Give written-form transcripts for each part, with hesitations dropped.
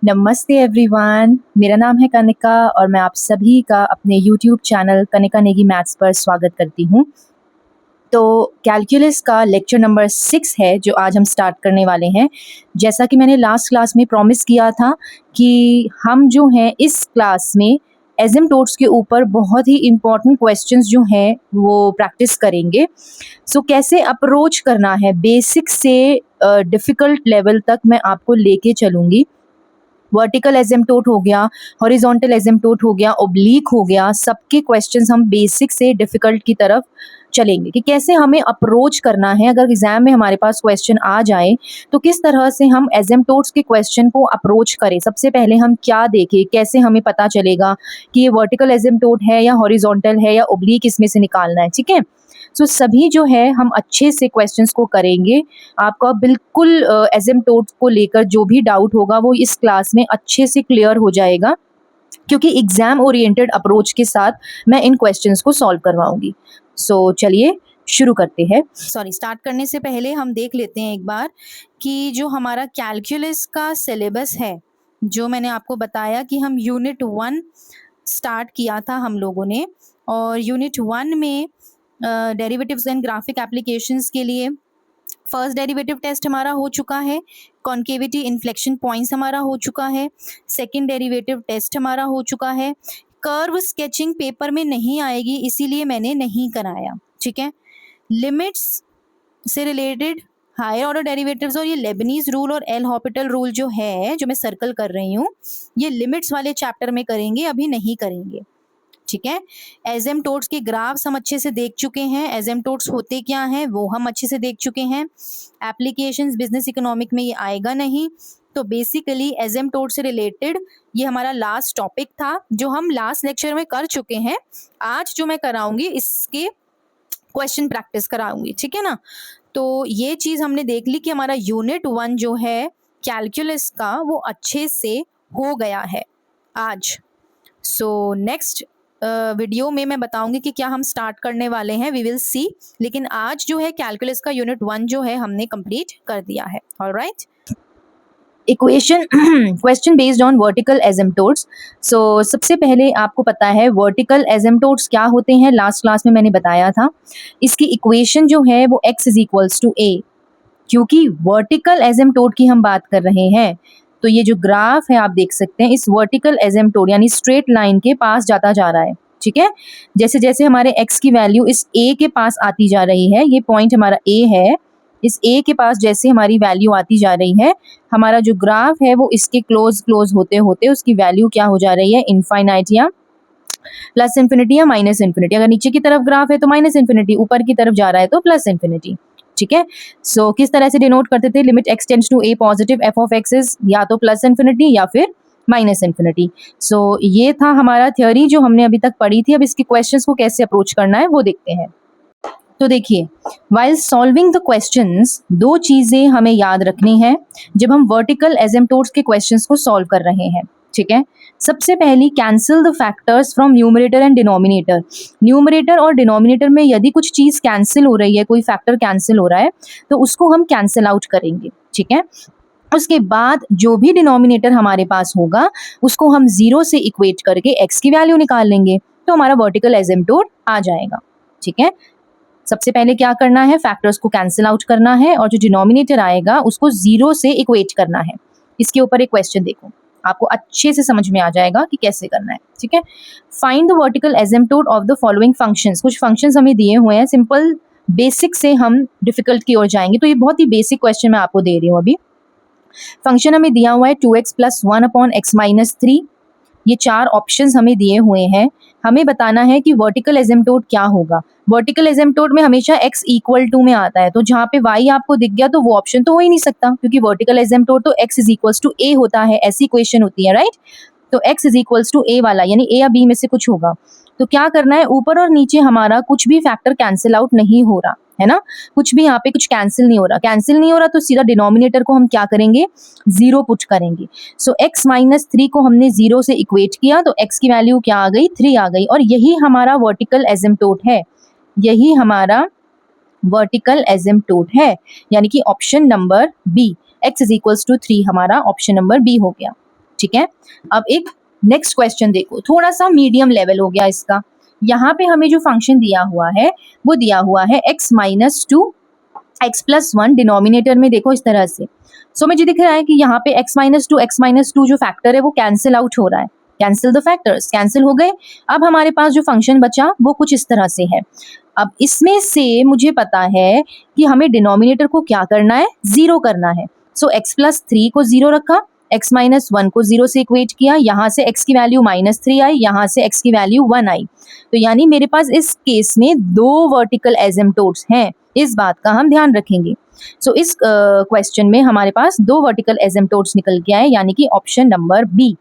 नमस्ते एवरीवन, मेरा नाम है कनिका और मैं आप सभी का अपने YouTube channel Kanika Negi maths पर स्वागत करती हूँ। तो कैलकुलस का लेक्चर नंबर 6 है जो आज हम स्टार्ट करने वाले हैं। जैसा कि मैंने लास्ट क्लास में प्रॉमिस किया था कि हम जो हैं इस क्लास में एसिम्प्टोट्स के ऊपर बहुत ही इम्पॉर्टेंट क्वेश्चंस जो हैं वो प्रैक्टिस करेंगे। सो कैसे अप्रोच करना है बेसिक से डिफ़िकल्ट लेवल तक मैं आपको लेके चलूँगी। वर्टिकल एसिम्प्टोट हो गया, हॉरिजॉन्टल एसिम्प्टोट हो गया, ओब्लीक हो गया, सबके क्वेश्चंस हम बेसिक से डिफ़िकल्ट की तरफ चलेंगे कि कैसे हमें अप्रोच करना है। अगर एग्जाम में हमारे पास क्वेश्चन आ जाए तो किस तरह से हम एसिम्प्टोट्स के क्वेश्चन को अप्रोच करें। सबसे पहले हम क्या देखें, कैसे हमें पता चलेगा कि ये वर्टिकल एसिम्प्टोट है या हॉरिजॉन्टल है या ओब्लीक, इसमें से निकालना है। ठीक है, सो सभी जो है हम अच्छे से क्वेश्चंस को करेंगे। आपका बिल्कुल एसिम्प्टोट्स को लेकर जो भी डाउट होगा वो इस क्लास में अच्छे से क्लियर हो जाएगा, क्योंकि एग्जाम ओरिएंटेड अप्रोच के साथ मैं इन क्वेश्चंस को सॉल्व करवाऊंगी। सो चलिए शुरू करते हैं। स्टार्ट करने से पहले हम देख लेते हैं एक बार कि जो हमारा कैलकुलस का सिलेबस है, जो मैंने आपको बताया कि हम यूनिट 1 स्टार्ट किया था हम लोगों ने, और यूनिट 1 में डेरिवेटिव्स एंड ग्राफिक एप्लीकेशंस के लिए फर्स्ट डेरिवेटिव टेस्ट हमारा हो चुका है, कॉन्केविटी इन्फ्लेक्शन पॉइंट्स हमारा हो चुका है, सेकंड डेरिवेटिव टेस्ट हमारा हो चुका है। कर्व स्केचिंग पेपर में नहीं आएगी इसीलिए मैंने नहीं कराया। ठीक है, लिमिट्स से रिलेटेड हायर ऑर्डर डेरिवेटिव्स और ये लेबनीज रूल और एल हॉपिटल रूल जो है, जो मैं सर्कल कर रही हूँ, ये लिमिट्स वाले चैप्टर में करेंगे, अभी नहीं करेंगे। ठीक है, एसिम्प्टोट्स के ग्राफ्स हम अच्छे से देख चुके हैं, एसिम्प्टोट्स होते क्या हैं वो हम अच्छे से देख चुके हैं। एप्लीकेशंस बिजनेस इकोनॉमिक में ये आएगा नहीं, तो बेसिकली एसिम्प्टोट से रिलेटेड ये हमारा लास्ट टॉपिक था जो हम लास्ट लेक्चर में कर चुके हैं। आज जो मैं कराऊंगी इसके क्वेश्चन प्रैक्टिस कराऊंगी। ठीक है ना, तो ये चीज़ हमने देख ली कि हमारा यूनिट 1 जो है कैलकुलस का वो अच्छे से हो गया है आज। सो नेक्स्ट वीडियो में मैं बताऊंगी कि क्या हम स्टार्ट करने वाले हैं, वी विल सी। लेकिन आज जो है कैलकुलस का यूनिट 1 जो है हमने कंप्लीट कर दिया है। Alright, equation question based on vertical asymptotes. So सबसे पहले आपको पता है वर्टिकल एसिम्प्टोट्स क्या होते हैं, लास्ट क्लास में मैंने बताया था। इसकी इक्वेशन जो है वो x is equals to a। क्योंकि वर्टिकल एसिम्प्टोट की हम बात कर रहे हैं तो ये जो ग्राफ है आप देख सकते हैं, इस वर्टिकल एसिम्प्टोट यानी स्ट्रेट लाइन के पास जाता जा रहा है। ठीक है, जैसे जैसे हमारे x की वैल्यू इस a के पास आती जा रही है, ये पॉइंट हमारा a है, इस a के पास जैसे हमारी वैल्यू आती जा रही है, हमारा जो ग्राफ है वो इसके क्लोज क्लोज होते होते उसकी वैल्यू क्या हो जा रही है, इनफाइनाइट या प्लस इन्फिनिटी या माइनस इन्फिनिटी। अगर नीचे की तरफ ग्राफ है तो माइनस इन्फिनिटी, ऊपर की तरफ जा रहा है तो प्लस इन्फिनिटी। ठीक है, सो किस तरह से डिनोट करते थे, limit x tends to a positive f of x is या तो प्लस इन्फिनिटी या फिर माइनस इन्फिनिटी। सो ये था हमारा थ्योरी जो हमने अभी तक पढ़ी थी। अब इसके क्वेश्चंस को कैसे अप्रोच करना है वो देखते हैं। तो देखिए, वाइल सॉल्विंग द क्वेश्चंस दो चीजें हमें याद रखनी है जब हम वर्टिकल एसिम्प्टोट्स के क्वेश्चंस को सॉल्व कर रहे हैं। ठीक है, सबसे पहली cancel the factors from numerator and denominator. Numerator और डिनोमिनेटर में यदि कुछ चीज कैंसिल हो रही है, कोई फैक्टर कैंसिल हो रहा है तो उसको हम कैंसिल आउट करेंगे। ठीक है, उसके बाद जो भी डिनोमिनेटर हमारे पास होगा उसको हम 0 से इक्वेट करके x की वैल्यू निकाल लेंगे, तो हमारा वर्टिकल एसिम्प्टोट आ जाएगा। ठीक है, सबसे पहले क्या करना है, फैक्टर्स को कैंसिल आउट करना है और जो डिनोमिनेटर आएगा उसको 0 से इक्वेट करना है। इसके ऊपर एक क्वेश्चन देखो, आपको अच्छे से समझ में आ जाएगा कि कैसे करना है। ठीक है, find the vertical asymptote of the following functions. कुछ फंक्शंस हमें दिए हुए हैं, सिंपल बेसिक से हम डिफिकल्ट की ओर जाएंगे, तो ये बहुत ही बेसिक क्वेश्चन मैं आपको दे रही हूँ। अभी फंक्शन हमें दिया हुआ है 2x plus 1 upon x minus 3। ये 4 ऑप्शंस हमें दिए हुए हैं, हमें बताना है कि वर्टिकल एसिम्प्टोट क्या होगा। वर्टिकल एसिम्प्टोट में हमेशा x इक्वल टू में आता है, तो जहाँ पे y आपको दिख गया तो वो ऑप्शन तो हो ही नहीं सकता, क्योंकि वर्टिकल एसिम्प्टोट तो x is equals to a होता है, ऐसी इक्वेशन होती है। राइट, तो x is equals to a वाला यानी a या b में से कुछ होगा। तो क्या करना है, ऊपर और नीचे हमारा कुछ भी फैक्टर कैंसिल आउट नहीं हो रहा है ना, कुछ भी यहाँ पे कुछ कैंसिल नहीं हो रहा। कैंसिल नहीं हो रहा तो सीधा डिनोमिनेटर को हम क्या करेंगे, 0 पुट करेंगे। सो x माइनस 3 को हमने 0 से इक्वेट किया तो x की वैल्यू क्या आ गई, 3 आ गई, और यही हमारा वर्टिकल एसिम्प्टोट है, यही हमारा वर्टिकल एसिम्प्टोट है, यानी कि option number B, x is equals to 3 हमारा ऑप्शन नंबर बी हो गया। ठीक है, अब एक नेक्स्ट क्वेश्चन देखो, थोड़ा सा मीडियम लेवल हो गया इसका। यहाँ पे हमें जो फंक्शन दिया हुआ है वो दिया हुआ है x minus two x plus one, denominator में देखो इस तरह से। सो मुझे दिख रहा है कि यहाँ पे x माइनस टू जो फैक्टर है वो कैंसिल आउट हो रहा है, कैंसिल द फैक्टर्स, कैंसिल हो गए। अब हमारे पास जो फंक्शन बचा वो कुछ इस तरह से है। अब इसमें से मुझे पता है कि हमें डिनोमिनेटर को क्या करना है, जीरो करना है। सो x प्लस थ्री को जीरो रखा, x माइनस वन को जीरो से इक्वेट किया, यहाँ से x की वैल्यू माइनस थ्री आई, यहाँ से x की वैल्यू वन आई। तो यानी मेरे पास इस केस में दो वर्टिकल एसिम्पटोट्स हैं, इस बात का हम ध्यान रखेंगे। सो इस क्वेश्चन में हमारे पास दो वर्टिकल एसिम्पटोट्स निकल के आए, यानी कि ऑप्शन नंबर बी।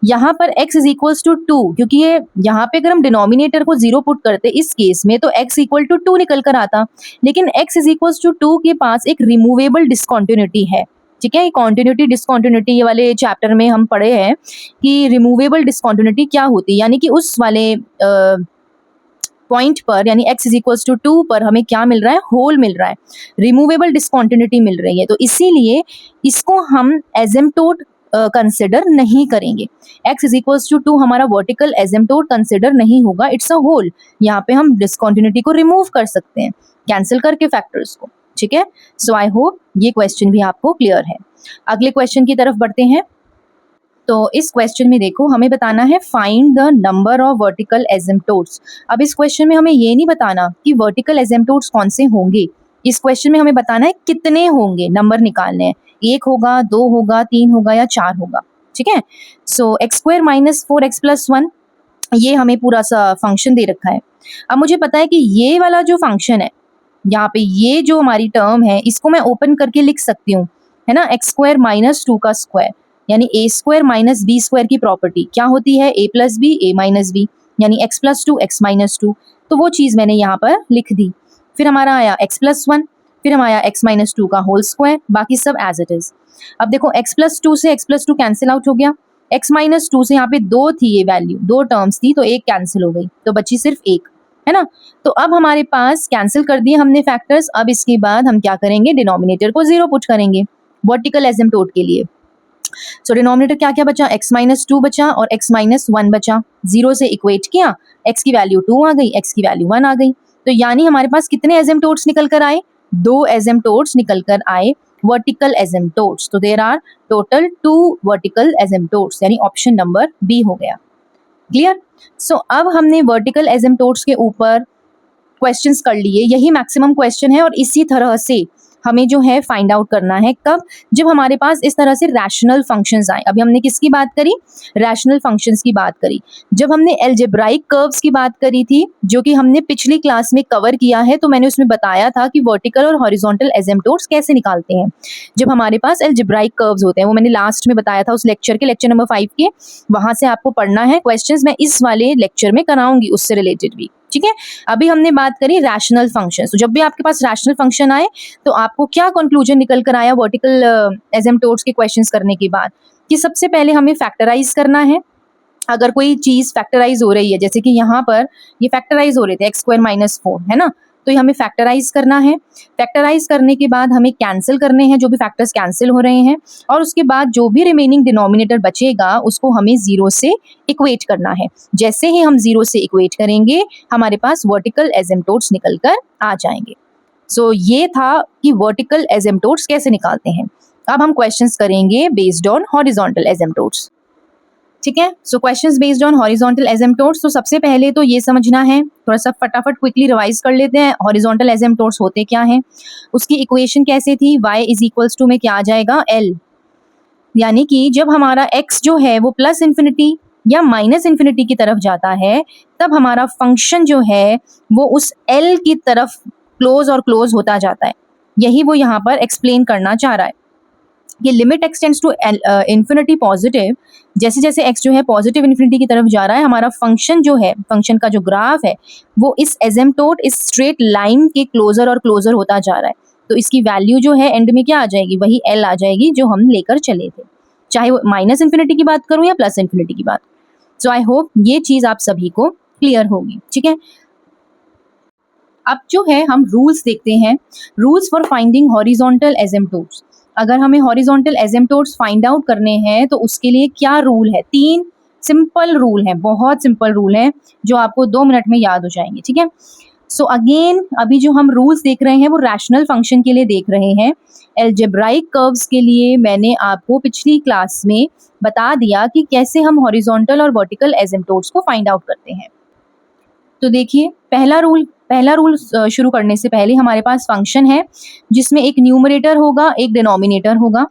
यहाँ पर x is equals to two, क्योंकि ये यहाँ पे अगर हम डिनोमिनेटर को जीरो पुट करते इस केस में तो x इक्वल टू टू निकल कर आता, लेकिन x is equals to two के पास एक रिमूवेबल डिसकॉन्टिन्यूटी है। ठीक है, कॉन्टिन्यूटी डिसकॉन्टिन्यूटी ये वाले चैप्टर में हम पढ़े हैं कि रिमूवेबल डिसकॉन्टिन्यूटी क्या होती है, यानी कि उस वाले पॉइंट पर, यानी x is equals to two पर हमें क्या मिल रहा है, होल मिल रहा है, रिमूवेबल डिसकॉन्टिन्यूटी मिल रही है। तो इसीलिए इसको हम एसिम्पटोट कंसिडर नहीं करेंगे। x is equals to two हमारा वर्टिकल एसिम्पटोट कंसिडर नहीं होगा, इट्स अ होल। यहाँ पे हम डिसकॉन्टिन्यूटी को रिमूव कर सकते हैं कैंसिल करके फैक्टर्स को। ठीक है, सो आई होप ये क्वेश्चन भी आपको क्लियर है। अगले क्वेश्चन की तरफ बढ़ते हैं। तो इस क्वेश्चन में देखो हमें बताना है find the number of vertical asymptotes. अब इस क्वेश्चन में हमें ये नहीं बताना कि वर्टिकल एसिम्पटोट्स कौन से होंगे, इस क्वेश्चन में हमें बताना है कितने होंगे, नंबर निकालने हैं, एक होगा, दो होगा, तीन होगा या चार होगा। ठीक है, so X square minus four X plus one, ये हमें पूरा सा फंक्शन दे रखा है। अब मुझे पता है कि ये वाला जो फंक्शन है, यहाँ पे ये जो हमारी टर्म है इसको मैं ओपन करके लिख सकती हूँ, है ना, एक्स स्क्वायर माइनस टू का स्क्वायर, यानी ए स्क्वायर माइनस बी स्क्वायर की प्रॉपर्टी क्या होती है, ए प्लस बी ए माइनस बी, यानी x plus two x minus two. तो वो चीज़ मैंने यहाँ पर लिख दी। फिर हमारा आया एक्स प्लस वन, फिर हमारा एक्स माइनस टू का होल स्क्वायर, बाकी सब एज इट इज। अब देखो एक्स प्लस टू से x plus two cancel out हो गया, एक्स माइनस टू से यहाँ पे दो थी, ये वैल्यू दो टर्म्स थी तो एक कैंसिल हो गई, तो बची सिर्फ एक, है ना। तो अब हमारे पास कैंसिल कर दिए हमने फैक्टर्स। अब इसके बाद हम क्या करेंगे, डिनोमिनेटर को जीरो पुट करेंगे वर्टिकल एसिम्पटोट के लिए। सो डिनोमिनेटर क्या क्या बचा, x माइनस टू बचा और x माइनस वन बचा, जीरो से इक्वेट किया, x की वैल्यू टू आ गई, x की वैल्यू वन आ गई। तो यानी हमारे पास कितने एसिम्पटोट्स निकल कर आए, दो एसिम्पटोट्स निकल कर आए, वर्टिकल एसिम्पटोट्स। तो there are total two vertical asymptotes, यानी ऑप्शन नंबर बी हो गया। क्लियर। सो अब हमने वर्टिकल एसिम्पटोट्स के ऊपर क्वेश्चंस कर लिए, यही मैक्सिमम क्वेश्चन है और इसी तरह से हमें जो है फाइंड आउट करना है, कब, जब हमारे पास इस तरह से रैशनल फंक्शंस आए। अभी हमने किसकी बात करी, रैशनल फंक्शंस की बात करी। जब हमने एल्जेब्राइक कर्व्स की बात करी थी, जो कि हमने पिछली क्लास में कवर किया है, तो मैंने उसमें बताया था कि वर्टिकल और हॉरिजॉन्टल एसिम्पटोट्स कैसे निकालते हैं जब हमारे पास एल्जेब्राइक कर्व्स होते हैं। वो मैंने लास्ट में बताया था उस लेक्चर के, लेक्चर नंबर 5 के, वहां से आपको पढ़ना है। क्वेश्चंस मैं इस वाले लेक्चर में कराऊंगी उससे रिलेटेड भी। ठीक है, अभी हमने बात करी रैशनल फंक्शन। तो जब भी आपके पास रैशनल फंक्शन आए तो आपको क्या कंक्लूजन निकल कर आया वर्टिकल एसिम्पटोट्स के क्वेश्चंस करने के बाद, कि सबसे पहले हमें फैक्टराइज करना है। अगर कोई चीज फैक्टराइज हो रही है, जैसे कि यहाँ पर ये फैक्टराइज हो रहे थे एक्स स्क्वायर माइनस फोर, है ना, तो ये हमें फैक्टराइज करना है। फैक्टराइज करने के बाद हमें कैंसिल करने हैं जो भी फैक्टर्स कैंसिल हो रहे हैं, और उसके बाद जो भी रिमेनिंग डिनोमिनेटर बचेगा उसको हमें जीरो से इक्वेट करना है। जैसे ही हम जीरो से इक्वेट करेंगे हमारे पास वर्टिकल एसिम्पटोट्स निकल कर आ जाएंगे। सो ये था कि वर्टिकल एसिम्पटोट्स कैसे निकालते हैं। अब हम क्वेश्चंस करेंगे बेस्ड ऑन हॉरिजॉन्टल एसिम्पटोट्स। ठीक है, so questions based on horizontal asymptotes. तो सबसे पहले तो ये समझना है, थोड़ा सा फटाफट क्विकली रिवाइज कर लेते हैं, हॉरिजॉन्टल एसिम्पटोट्स होते क्या हैं, उसकी इक्वेशन कैसे थी, y इज इक्वल्स टू में क्या आ जाएगा, l, यानी कि जब हमारा x जो है वो प्लस इन्फिनिटी या माइनस इन्फिनिटी की तरफ जाता है, तब हमारा फंक्शन जो है वो उस l की तरफ क्लोज और क्लोज होता जाता है। यही वो यहाँ पर एक्सप्लेन करना चाह रहा है कि limit extends to infinity positive, जैसे जैसे x जो है पॉजिटिव इन्फिनिटी की तरफ जा रहा है, हमारा फंक्शन जो है, फंक्शन का जो ग्राफ है वो इस एसिम्पटोट, इस स्ट्रेट लाइन के क्लोजर और क्लोजर होता जा रहा है। तो इसकी वैल्यू जो है एंड में क्या आ जाएगी, वही l आ जाएगी जो हम लेकर चले थे, चाहे वो माइनस इन्फिनिटी की बात करूँ या प्लस इन्फिनिटी की बात। सो आई होप ये चीज़ आप सभी को क्लियर होगी। ठीक है, अब जो है हम रूल्स देखते हैं, रूल्स फॉर फाइंडिंग हॉरिजॉन्टल एसिम्पटोट्स। अगर हमें हॉरिजॉन्टल एसिम्पटोट्स फाइंड आउट करने हैं तो उसके लिए क्या रूल है? 3 सिंपल रूल हैं, बहुत सिंपल रूल हैं जो आपको 2 मिनट में याद हो जाएंगे, ठीक है। सो अगेन अभी जो हम रूल्स देख रहे हैं वो रैशनल फंक्शन के लिए देख रहे हैं। एल्जेब्राइक कर्व्स के लिए मैंने आपको पिछली क्लास में बता दिया कि कैसे हम हॉरिजॉन्टल और वर्टिकल एसिम्पटोट्स को फाइंड आउट करते हैं। तो देखिए पहला रूल शुरू करने से पहले हमारे पास फंक्शन है जिसमें एक न्यूमरेटर होगा, एक डिनोमिनेटर होगा।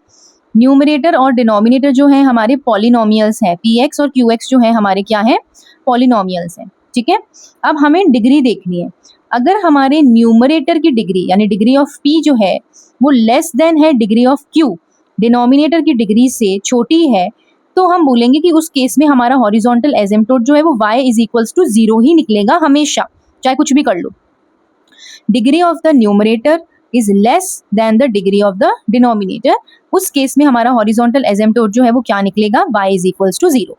न्यूमरेटर और डिनोमिनेटर जो है हमारे पॉलिनोमियल्स हैं, px और qx जो है हमारे क्या है? पॉलिनोमियल्स हैं, ठीक है। अब हमें डिग्री देखनी है। अगर हमारे न्यूमरेटर की डिग्री यानी डिग्री ऑफ p जो है वो लेस देन है डिग्री ऑफ q, डिनोमिनेटर की डिग्री से छोटी है, तो हम बोलेंगे कि उस केस में हमारा हॉरिजॉन्टल एसिम्पटोट जो है वो y इज इक्वल्स टू 0 ही निकलेगा हमेशा, चाहे कुछ भी कर लो। Degree of the numerator is less than the degree of the denominator, उस केस में हमारा हॉरिजॉन्टल एसिम्पटोट जो है वो क्या निकलेगा? y is equals to 0।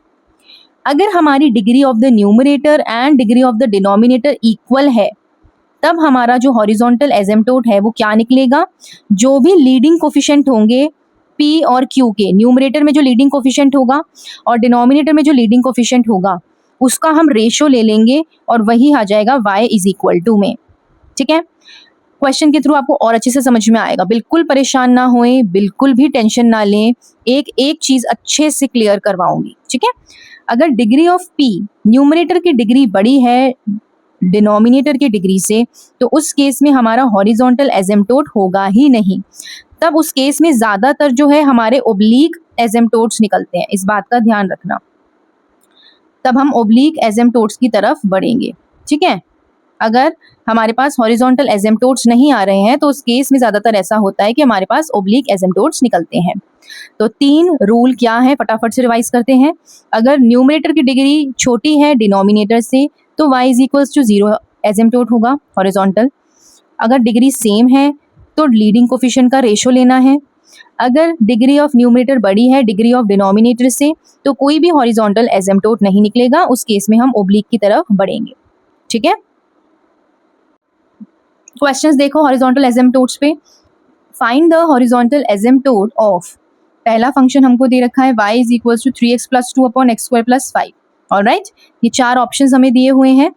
अगर हमारी degree of the numerator and degree of the denominator equal है तब हमारा जो हॉरिजॉन्टल एसिम्पटोट है वो क्या निकलेगा? जो भी लीडिंग कोफिशिएंट होंगे p और q के, न्यूमरेटर में जो लीडिंग कोफिशिएंट होगा और डिनोमिनेटर में जो लीडिंग कोफिशिएंट होगा उसका हम रेशो ले लेंगे और वही आ जाएगा y इज इक्वल टू में, ठीक है। क्वेश्चन के थ्रू आपको और अच्छे से समझ में आएगा, बिल्कुल परेशान ना होएं, बिल्कुल भी टेंशन ना लें, एक एक चीज अच्छे से क्लियर करवाऊंगी, ठीक है। अगर डिग्री ऑफ p न्यूमरेटर की डिग्री बड़ी है डिनोमिनेटर की डिग्री से तो उस केस में हमारा हॉरिजॉन्टल एसिम्पटोट होगा ही नहीं। तब उस केस में ज्यादातर जो है हमारे ओब्लीक एसिम्पटोट्स निकलते हैं, इस बात का ध्यान रखना। तब हम ओब्लीक एसिम्पटोट्स की तरफ बढ़ेंगे, ठीक है। अगर हमारे पास हॉरिजॉन्टल एसिम्पटोट्स नहीं आ रहे हैं तो उस केस में ज्यादातर ऐसा होता है कि हमारे पास ओब्लीक एसिम्पटोट्स निकलते हैं। तो 3 रूल क्या है फटाफट से रिवाइज करते हैं। अगर न्यूमरेटर की डिग्री छोटी है डिनोमिनेटर से तो y इज इक्वल्स टू 0 एसिम्पटोट होगा हॉरिजॉन्टल। अगर डिग्री सेम है तो लीडिंग कोफिशिएंट का रेशो लेना है। अगर डिग्री ऑफ न्यूमरेटर बड़ी है डिग्री ऑफ डिनोमिनेटर से तो कोई भी हॉरिजॉन्टल एसिम्पटोट नहीं निकलेगा, उस केस में हम ओब्लीक की तरफ बढ़ेंगे, ठीक है। क्वेश्चंस देखो हॉरिजॉन्टल एसिम्पटोट्स पे। Find the horizontal asymptote of, पहला फंक्शन हमको दे रखा है y is equals to 3x plus 2 upon x square plus 5, alright. ये 4 ऑप्शंस हमें दिए हुए हैं।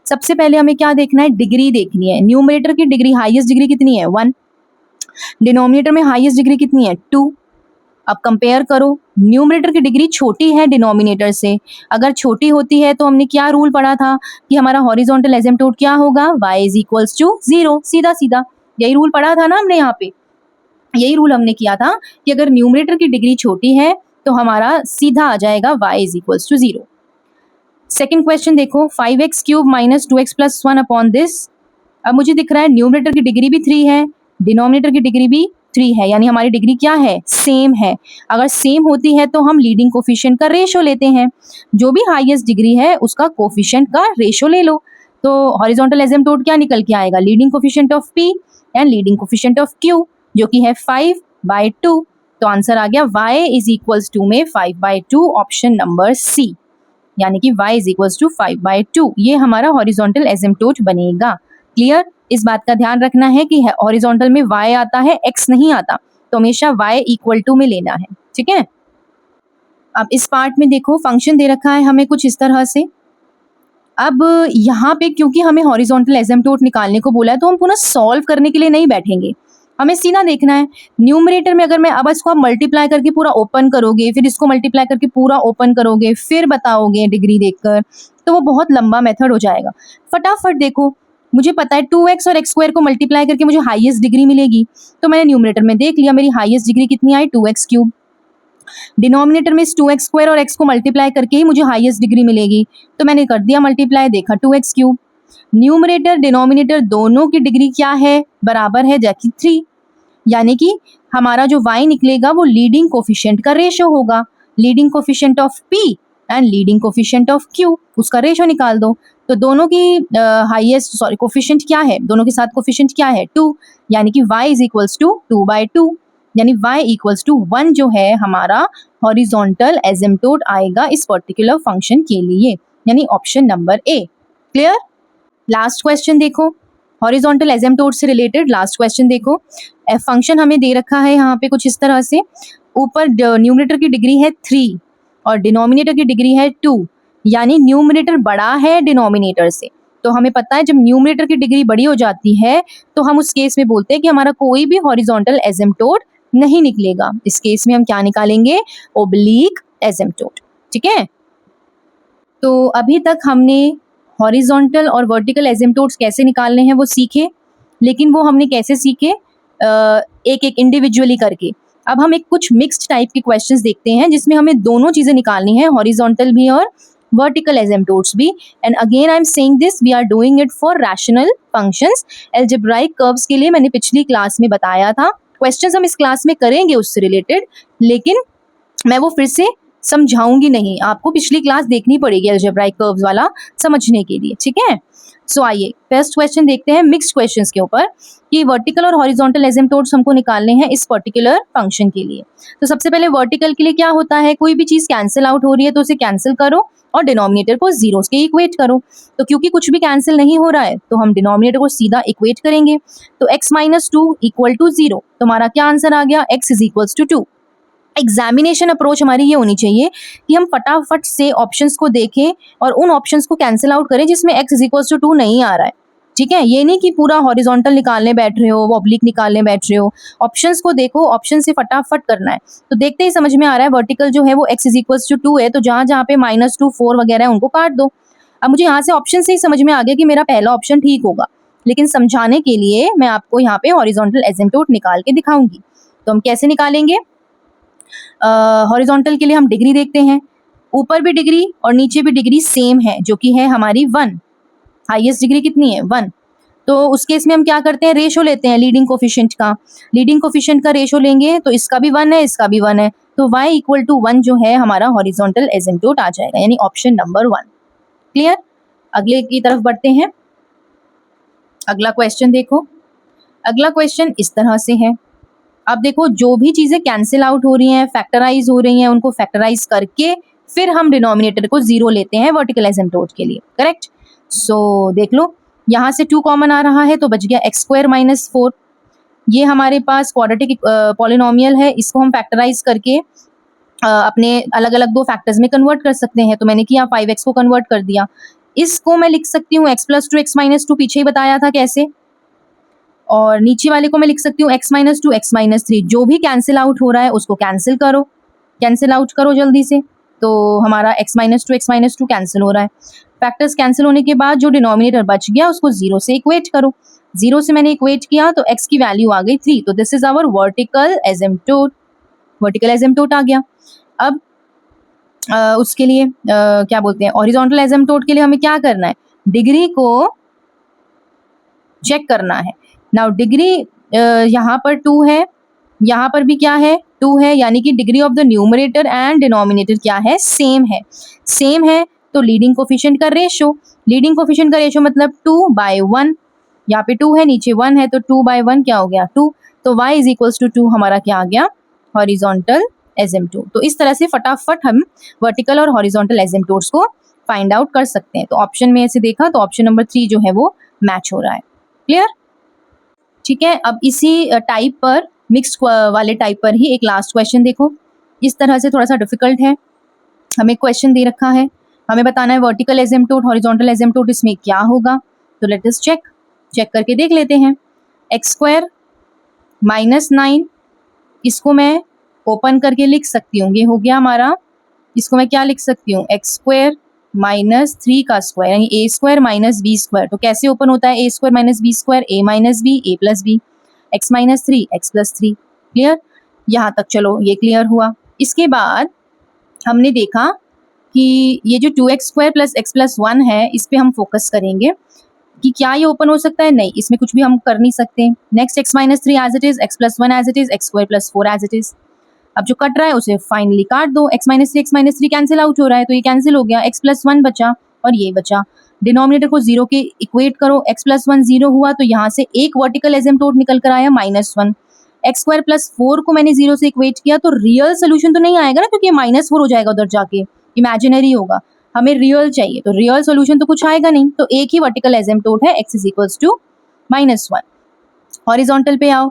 सबसे पहले हमें क्या देखना है? डिग्री देखनी है। न्यूमरेटर की डिग्री हाईएस्ट डिग्री कितनी है? 1। डिनोमिनेटर में हाईएस्ट डिग्री कितनी है? 2। अब कंपेयर करो, न्यूमरेटर की डिग्री छोटी है डिनोमिनेटर से, अगर छोटी होती है तो हमने क्या रूल पढ़ा था कि हमारा हॉरिजॉन्टल एसिम्पटोट क्या होगा? y इज इक्वल्स टू 0, सीधा सीधा यही रूल पढ़ा था ना हमने। यहाँ पे यही रूल हमने किया था कि अगर न्यूमरेटर की डिग्री छोटी है तो हमारा सीधा आ जाएगा y is equals to 0। Second question देखो, 5x cube minus 2x plus 1 upon this. अब मुझे दिख रहा है न्यूमरेटर की डिग्री भी 3 है डिनोमिनेटर की डिग्री भी 3 है, यानी हमारी डिग्री क्या है? सेम है। अगर सेम होती है तो हम लीडिंग कोफिशिएंट का रेशो लेते हैं, जो भी हाईएस्ट डिग्री है उसका कोफिशिएंट का रेशो ले लो। तो हॉरिजॉन्टल एसिम्पटोट क्या निकल के आएगा? Leading coefficient of p and leading coefficient of q जो कि है 5/2। तो आंसर आ गया y इज इक्वल्स टू में 5/2, ऑप्शन नंबर सी, यानी कि y इज इक्वल्स टू 5/2। ये हमारा हॉरिजॉन्टल एसिम्पटोट बनेगा। क्लियर? इस बात का ध्यान रखना है कि हॉरिजॉन्टल में y आता है, x नहीं आता, तो हमेशा y इक्वल टू में लेना है, ठीक है। अब इस पार्ट में देखो फंक्शन दे रखा है हमें कुछ इस तरह से। अब यहाँ पे क्योंकि हमें हॉरिजॉन्टल एसिम्पटोट निकालने को बोला है तो हम पुनः सॉल्व करने के लिए नहीं बैठेंगे, हमें सीधा देखना है। न्यूमरेटर में अगर मैं अब इसको आप मल्टीप्लाई करके पूरा ओपन करोगे, फिर इसको मल्टीप्लाई करके पूरा ओपन करोगे, फिर बताओगे डिग्री देखकर, तो वो बहुत लंबा मेथड हो जाएगा। फटाफट देखो, मुझे पता है 2x और x स्क्वायर को मल्टीप्लाई करके मुझे हाईएस्ट डिग्री मिलेगी, तो मैंने न्यूमरेटर में देख लिया मेरी हाईएस्ट डिग्री कितनी आई? 2x cube. डिनोमिनेटर में इस 2x स्क्वायर और x को मल्टीप्लाई करके ही मुझे हाईएस्ट डिग्री मिलेगी, तो मैंने कर दिया मल्टीप्लाई, देखा 2x क्यूब। न्यूमरेटर डिनोमिनेटर दोनों की डिग्री क्या है? बराबर है जैकी 3, यानी कि हमारा जो y निकलेगा वो लीडिंग कोफिशिएंट का रेशो होगा। Leading coefficient of p and leading coefficient of q, उसका रेशो निकाल दो। तो दोनों की कोफिशिएंट क्या है? दोनों के साथ कोफिशिएंट क्या है? 2, यानी कि y इज इक्वल्स टू 2/2, यानी y इक्वल्स टू 1 जो है हमारा हॉरिजॉन्टल एसिम्पटोट आएगा इस पर्टिकुलर फंक्शन के लिए, यानी option number A. Clear? Last question देखो, हॉरिजॉन्टल एसिम्पटोट से रिलेटेड लास्ट क्वेश्चन देखो। फंक्शन हमें दे रखा है यहाँ पे कुछ इस तरह से, ऊपर न्यूमरेटर की डिग्री है 3 और डिनोमिनेटर की डिग्री है 2, यानी न्यूमरेटर बड़ा है डिनोमिनेटर से। तो हमें पता है जब न्यूमरेटर की डिग्री बड़ी हो जाती है तो हम उस केस में बोलते हैं कि हमारा कोई भी हॉरिजॉन्टल एसिम्पटोट नहीं निकलेगा। इस केस में हम क्या निकालेंगे? ओब्लीक एसिम्पटोट। ठीक है, तो अभी तक हमने हॉरिजॉन्टल और वर्टिकल एसिम्पटोट्स कैसे निकालने हैं वो सीखे, लेकिन वो हमने कैसे सीखे? एक एक इंडिविजुअली करके। अब हम एक कुछ मिक्स्ड टाइप के क्वेश्चंस देखते हैं जिसमें हमें दोनों चीजें निकालनी है, हॉरिजॉन्टल भी और वर्टिकल एसिम्पटोट्स भी। And again I am saying this, we are doing it for rational functions. Algebraic curves के लिए मैंने पिछली क्लास में बताया था, क्वेश्चंस हम इस क्लास में करेंगे उससे रिलेटेड, लेकिन मैं वो फिर से समझाऊंगी नहीं, आपको पिछली क्लास देखनी पड़ेगी अलजेब्राइक कर्व्स वाला समझने के लिए। ठीक है, सो आइए फर्स्ट क्वेश्चन देखते हैं मिक्स्ड क्वेश्चंस के ऊपर कि वर्टिकल और हॉरिजॉन्टल एसिम्पटोट्स हमको निकालने हैं इस पर्टिकुलर फंक्शन के लिए। तो सबसे पहले वर्टिकल के लिए क्या होता है, कोई भी चीज कैंसिल आउट हो रही है तो उसे कैंसिल करो और डिनोमिनेटर को जीरो के इक्वेट करो। तो क्योंकि कुछ भी कैंसिल नहीं हो रहा है तो हम डिनोमिनेटर को सीधा इक्वेट करेंगे। तो x माइनस 2 इक्वल टू 0, तो हमारा क्या आंसर आ गया? x is equals to 2। Examination approach हमारी ये होनी चाहिए कि हम फटाफट से ऑप्शंस को देखें और उन ऑप्शंस को कैंसिल आउट करें जिसमें x इज इक्वल्स टू 2 नहीं आ रहा है। ठीक है, ये नहीं कि पूरा हॉरिजॉन्टल निकालने बैठ रहे हो, वो ऑब्लिक निकालने बैठ रहे हो। ऑप्शंस को देखो, ऑप्शन से फटाफट करना है। तो देखते ही समझ में आ रहा है वर्टिकल जो है वो x इज इक्वल्स टू 2 है, तो जहां जहां पे -2 4 वगैरह है उनको काट दो। अब मुझे यहाँ से ऑप्शन से ही समझ में आ गया कि मेरा पहला ऑप्शन ठीक होगा, लेकिन समझाने के लिए मैं आपको यहाँ पे हॉरिजॉन्टल एसिम्पटोट निकाल के दिखाऊंगी। तो हम कैसे निकालेंगे? हॉरिजॉन्टल के लिए हम डिग्री देखते हैं, ऊपर भी डिग्री और नीचे भी डिग्री सेम है जो कि है हमारी 1। हाईएस्ट डिग्री कितनी है? 1। तो उस केस में हम क्या करते हैं? रेशो लेते हैं लीडिंग कोफिशिएंट का। लीडिंग कोफिशिएंट का रेशो लेंगे तो इसका भी 1 है, इसका भी 1 है, तो y इक्वल टू 1 जो है हमारा हॉरिजॉन्टल एसिम्पटोट आ जाएगा, यानी ऑप्शन नंबर 1। क्लियर? अगले की तरफ बढ़ते हैं। अगला क्वेश्चन देखो। अगला क्वेश्चन इस तरह से है। अब देखो, जो भी चीजें कैंसिल आउट हो रही हैं, फैक्टराइज हो रही हैं, उनको फैक्टराइज करके फिर हम डिनोमिनेटर को 0 लेते हैं वर्टिकल एसिम्पटोट के लिए। करेक्ट? सो देख लो, यहाँ से 2 कॉमन आ रहा है तो बच गया x² माइनस 4। ये हमारे पास क्वाड्रेटिक पॉलिनोमियल है, इसको हम फैक्टराइज करके अपने अलग अलग दो फैक्टर्स में कन्वर्ट कर सकते हैं। तो मैंने किया, 5x को कन्वर्ट कर दिया। इसको मैं लिख सकती हूँ x प्लस 2 x माइनस 2, पीछे ही बताया था कैसे। और नीचे वाले को मैं लिख सकती हूँ x माइनस 2 x माइनस 3। जो भी कैंसिल आउट हो रहा है उसको कैंसिल करो, कैंसिल आउट करो जल्दी से। तो हमारा x minus 2 x minus 2 cancel हो रहा है। फैक्टर्स कैंसिल होने के बाद जो डिनोमिनेटर बच गया उसको 0 से इक्वेट करो। 0 से मैंने इक्वेट किया तो x की वैल्यू आ गई 3। तो this is our vertical asymptote. Vertical asymptote आ गया। अब उसके लिए क्या बोलते हैं, हॉरिजॉन्टल एसिम्पटोट के लिए हमें क्या करना है? डिग्री को चेक करना है। नाउ डिग्री यहाँ पर 2 है, यहाँ पर भी क्या है? 2 है, यानी कि degree of the numerator and denominator क्या है? सेम है। सेम है तो लीडिंग कोफिशिएंट का रेशो, लीडिंग कोफिशिएंट का रेशो मतलब 2/1। यहाँ पे 2 है, नीचे 1 है, तो 2/1 क्या हो गया? 2। तो y इज इक्वल्स टू 2 हमारा क्या आ गया? हॉरिजॉन्टल एसिम्पटोट। तो इस तरह से फटाफट हम वर्टिकल और हॉरिजॉन्टल एसिम्पटोट्स को फाइंड आउट कर सकते हैं। तो ऑप्शन में ऐसे देखा तो ऑप्शन नंबर 3 जो है वो मैच हो रहा है। क्लियर? ठीक है, अब इसी टाइप पर, मिक्स्ड वाले टाइप पर ही एक लास्ट क्वेश्चन देखो। इस तरह से थोड़ा सा डिफिकल्ट है। हमें क्वेश्चन दे रखा है, हमें बताना है वर्टिकल एसिम्पटोट, हॉरिजॉन्टल एसिम्पटोट इसमें क्या होगा। तो लेट अस चेक करके देख लेते हैं। x² माइनस 9, इसको मैं ओपन करके लिख सकती हूँ, ये हो गया हमारा। इसको मैं क्या लिख सकती हूँ? x² माइनस 3 का स्क्वायर, यानी a² माइनस b²। तो कैसे ओपन होता है a² minus b²? a minus b, a plus b, x minus 3 x plus 3। Clear? यहाँ तक चलो ये क्लियर हुआ। इसके बाद हमने देखा कि ये जो 2x² प्लस x प्लस 1 है, इस पे हम फोकस करेंगे कि क्या ये ओपन हो सकता है? नहीं, इसमें कुछ भी हम कर नहीं सकते। Next x minus 3 as it is, x plus 1 as it is, x² plus 4 as it is. अब जो कट रहा है उसे फाइनली काट दो। x माइनस 3 कैंसिल आउट हो रहा है तो ये कैंसिल हो गया। x प्लस 1 बचा और ये बचा। डिनोमिनेटर को 0 के इक्वेट करो। x प्लस 1 0 हुआ तो यहाँ से एक वर्टिकल एसिम्पटोट निकल कर आया -1। x² प्लस 4 को मैंने 0 से इक्वेट किया तो रियल सोल्यूशन तो नहीं आएगा ना, क्योंकि -4 हो जाएगा उधर जाके, इमेजिनरी होगा। हमें रियल चाहिए, तो रियल सोल्यूशन तो कुछ आएगा नहीं। तो एक ही वर्टिकल एसिम्पटोट है, x is equals to -1। Horizontal पे आओ,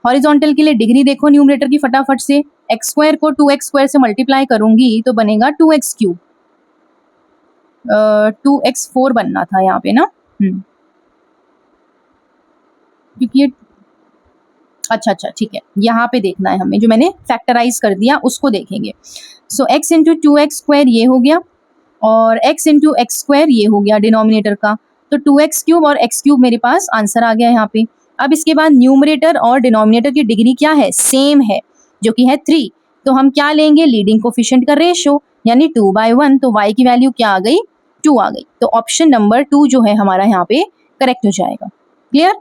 हॉरिजॉन्टल के लिए डिग्री देखो न्यूमरेटर की फटाफट से, एक्स स्क्वायर को 2x² से मल्टीप्लाई करूंगी तो बनेगा 2x³। 2x4 बनना था यहाँ पे ना, क्योंकि ये अच्छा ठीक है, यहाँ पे देखना है हमें, जो मैंने फैक्टराइज कर दिया उसको देखेंगे। सो x इंटू 2x² ये हो गया और x इंटू x² ये हो गया डिनोमिनेटर का, तो 2x³ और x³ मेरे पास आंसर आ गया यहाँ पे। अब इसके बाद न्यूमरेटर और डिनोमिनेटर की डिग्री क्या है, सेम है, जो कि है 3। तो हम क्या लेंगे, लीडिंग कोफिशिएंट का रेशो, यानी 2/1, तो y की वैल्यू क्या आ गई, 2 आ गई। तो ऑप्शन नंबर 2 जो है हमारा यहाँ पे करेक्ट हो जाएगा। क्लियर?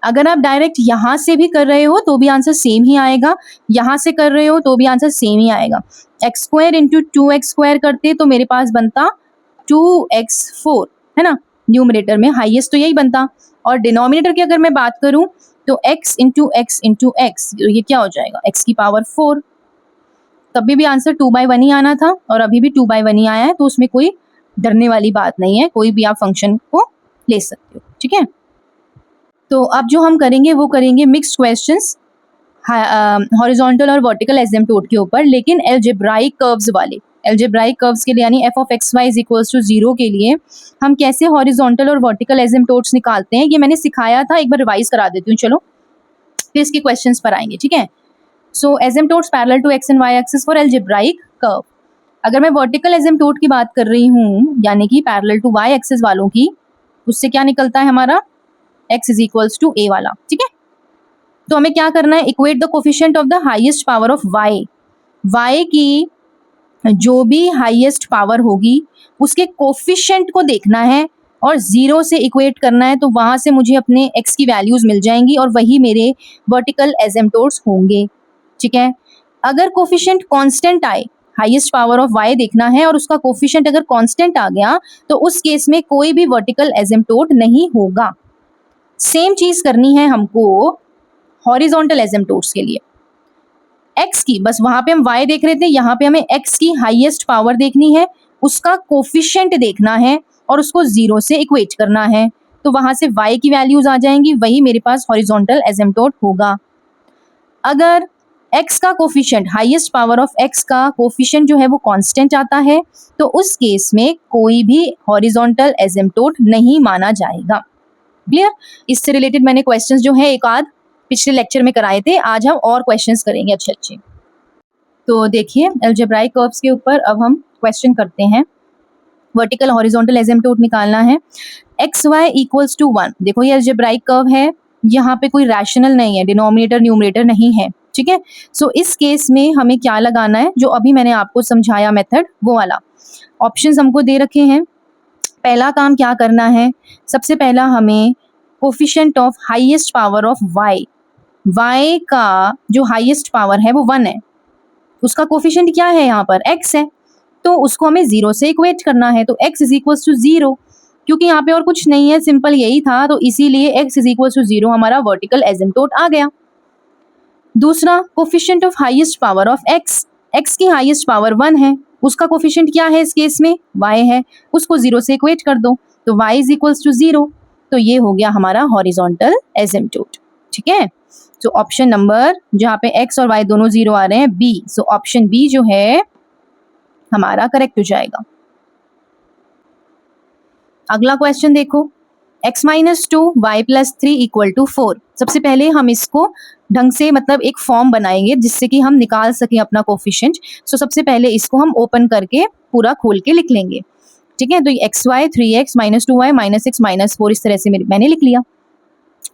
अगर आप डायरेक्ट यहाँ से भी कर रहे हो तो भी आंसर सेम ही आएगा, यहाँ से कर रहे हो तो भी आंसर सेम ही आएगा। x² इंटू 2x² करते तो मेरे पास बनता 2x4, है ना, न्यूमरेटर में हाईएस्ट तो यही बनता। और डिनोमिनेटर की अगर मैं बात करूं तो x into x into x, ये क्या हो जाएगा, x की पावर 4। तभी भी आंसर 2/1 ही आना था और अभी भी 2/1 ही आया है, तो उसमें कोई डरने वाली बात नहीं है, कोई भी आप फंक्शन को ले सकते हो। ठीक है, तो अब जो हम करेंगे वो करेंगे मिक्स्ड क्वेश्चंस हॉरिजॉन्टल और वर्टिकल एसिम्प्टोट के ऊपर, लेकिन अलजेब्राइक कर्व्स वाले। अलजेब्राइक कर्व्स के लिए यानी f of x y is equals to 0 के लिए हम कैसे हॉरिजॉन्टल और वर्टिकल एसिम्प्टोट्स निकालते हैं, ये मैंने सिखाया था, एक बार रिवाइज करा देती हूँ। चलो फिर इसके क्वेश्चंस पर आएंगे। ठीक है, so asymptotes parallel to x and y axis for algebraic curve. अगर मैं वर्टिकल एसिम्प्टोट की बात कर रही हूँ, यानी कि पैरेलल टू y एक्सिस वालों की, उससे क्या निकलता है हमारा, x is equals to a वाला। ठीक है, तो हमें क्या करना है, equate the coefficient of the highest power of y। y की जो भी हाईएस्ट पावर होगी उसके कोफिशिएंट को देखना है और 0 से इक्वेट करना है, तो वहां से मुझे अपने x की वैल्यूज मिल जाएंगी और वही मेरे वर्टिकल एसिम्प्टोट्स होंगे। ठीक है, अगर कोफिशिएंट कांस्टेंट आए, हाईएस्ट पावर ऑफ y देखना है और उसका कोफिशिएंट अगर कांस्टेंट आ गया तो उस केस में कोई भी वर्टिकल एसिम्प्टोट नहीं होगा। सेम चीज करनी है हमको हॉरिजॉन्टल एसिम्प्टोट्स के लिए। x की, बस वहां पे हम y देख रहे थे, यहाँ पे हमें x की हाईएस्ट पावर देखनी है, उसका कोफिशिएंट देखना है और उसको 0 से इक्वेट करना है, तो वहां से y की वैल्यूज आ जाएंगी, वही मेरे पास हॉरिजॉन्टल एसिम्प्टोट होगा। अगर x का coefficient, highest power of x का कोफिशिएंट जो है वो कांस्टेंट आता है, तो उस केस में कोई भी हॉरिजॉन्टल एसिम्प्टोट नहीं माना जाएगा। क्लियर? इससे रिलेटेड मैंने क्वेश्चंस जो है एक आध पिछले लेक्चर में कराए थे, आज हम और क्वेश्चंस करेंगे अच्छे। तो देखिए अलजेब्राइक कर्व्स के ऊपर अब हम क्वेश्चन करते हैं। वर्टिकल हॉरिजॉन्टल एसिम्प्टोट निकालना है, एक्स वाई इक्वल्स टू 1। देखो ये अलजेब्राइक कर्व है, यहाँ पे कोई रैशनल नहीं है, डिनोमिनेटर न्यूमरेटर नहीं है। ठीक है, सो इस केस में हमें क्या लगाना है, जो अभी मैंने आपको समझाया मेथड, वो वाला। ऑप्शंस हमको दे रखे हैं। पहला काम क्या करना है, सबसे पहला हमें coefficient of highest power of y, y का जो हाईएस्ट पावर है वो 1 है, उसका कोफिशिएंट क्या है, यहाँ पर x है, तो उसको हमें 0 से इक्वेट करना है, तो x इज इक्वल्स टू 0, क्योंकि यहाँ पे और कुछ नहीं है, सिंपल यही था, तो इसीलिए x इज इक्वल्स टू 0 हमारा वर्टिकल एसिम्प्टोट आ गया। दूसरा, coefficient of highest power of x, x की हाईएस्ट पावर 1 है, उसका कोफिशिएंट क्या है इस केस में, y है, उसको 0 से इक्वेट कर दो, तो y इज इक्वल्स टू 0, तो ये हो गया हमारा हॉरिजॉन्टल एसिम्प्टोट। ठीक है, सो ऑप्शन नंबर, जहाँ पे x और y दोनों 0 आ रहे हैं, बी, सो ऑप्शन बी जो है हमारा करेक्ट हो जाएगा। अगला क्वेश्चन देखो, x minus 2 y plus 3 equal to 4। सबसे पहले हम इसको ढंग से, मतलब एक फॉर्म बनाएंगे जिससे कि हम निकाल सकें अपना कोफिशिएंट। सो सबसे पहले इसको हम ओपन करके पूरा खोल के लिख लेंगे। ठीक है, तो ये x y 3x minus 2y minus 6 minus 4 इस तरह से मैंने लिख लिया।